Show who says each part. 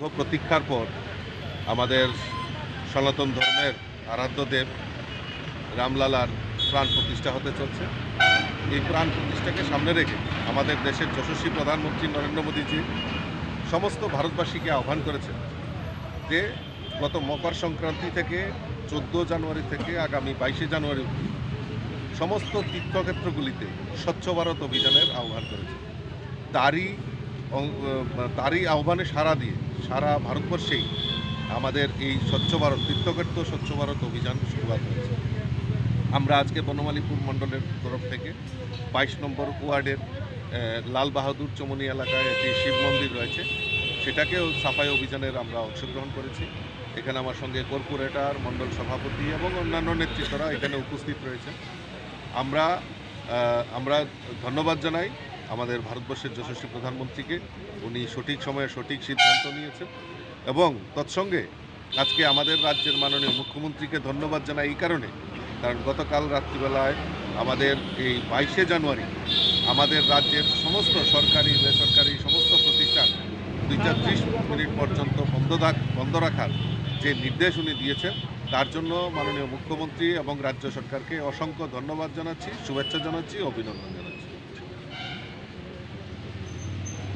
Speaker 1: প্রতীক্ষার পর আমাদের সনাতন ধর্মের আরাধ্য দেব রামলালার প্রাণ প্রতিষ্ঠা হতে চলছে। এই প্রাণ প্রতিষ্ঠাকে সামনে রেখে আমাদের দেশের যশস্বী প্রধানমন্ত্রী নরেন্দ্র মোদীজি সমস্ত ভারতবাসীকে আহ্বান করেছেন যে গত মকর সংক্রান্তি থেকে 14 জানুয়ারি থেকে আগামী 22শে জানুয়ারি সমস্ত তীর্থক্ষেত্রগুলিতে স্বচ্ছ ভারত অভিযানের আহ্বান করেছেন। তারই আহ্বানে সাড়া দিয়ে সারা ভারতবর্ষেই আমাদের এই স্বচ্ছ ভারত তীর্থক্ষেত্র স্বচ্ছ ভারত অভিযান শুরুয়াত হয়েছে। আমরা আজকে বনমালীপুর মণ্ডলের তরফ থেকে 22 নম্বর ওয়ার্ডের লাল বাহাদুর চমনি এলাকায় একটি শিব মন্দির রয়েছে, সেটাকেও সাফাই অভিযানের আমরা অংশগ্রহণ করেছি। এখানে আমার সঙ্গে কর্পোরেটর, মণ্ডল সভাপতি এবং অন্যান্য নেতৃত্বরা এখানে উপস্থিত রয়েছেন। আমরা ধন্যবাদ জানাই আমাদের ভারতবর্ষের যশস্বী প্রধানমন্ত্রীকে। উনি সঠিক সময়ে সঠিক সিদ্ধান্ত নিয়েছেন এবং তৎসঙ্গে আজকে আমাদের রাজ্যের মাননীয় মুখ্যমন্ত্রীকে ধন্যবাদ জানাই এই কারণে, কারণ গতকাল রাত্রিবেলায় আমাদের এই 22শে জানুয়ারি আমাদের রাজ্যের সমস্ত সরকারি বেসরকারি সমস্ত প্রতিষ্ঠান 2:30 পর্যন্ত বন্ধ রাখার যে নির্দেশ উনি দিয়েছেন, তার জন্য মাননীয় মুখ্যমন্ত্রী এবং রাজ্য সরকারকে অসংখ্য ধন্যবাদ জানাচ্ছি, শুভেচ্ছা জানাচ্ছি, অভিনন্দন জানাচ্ছি।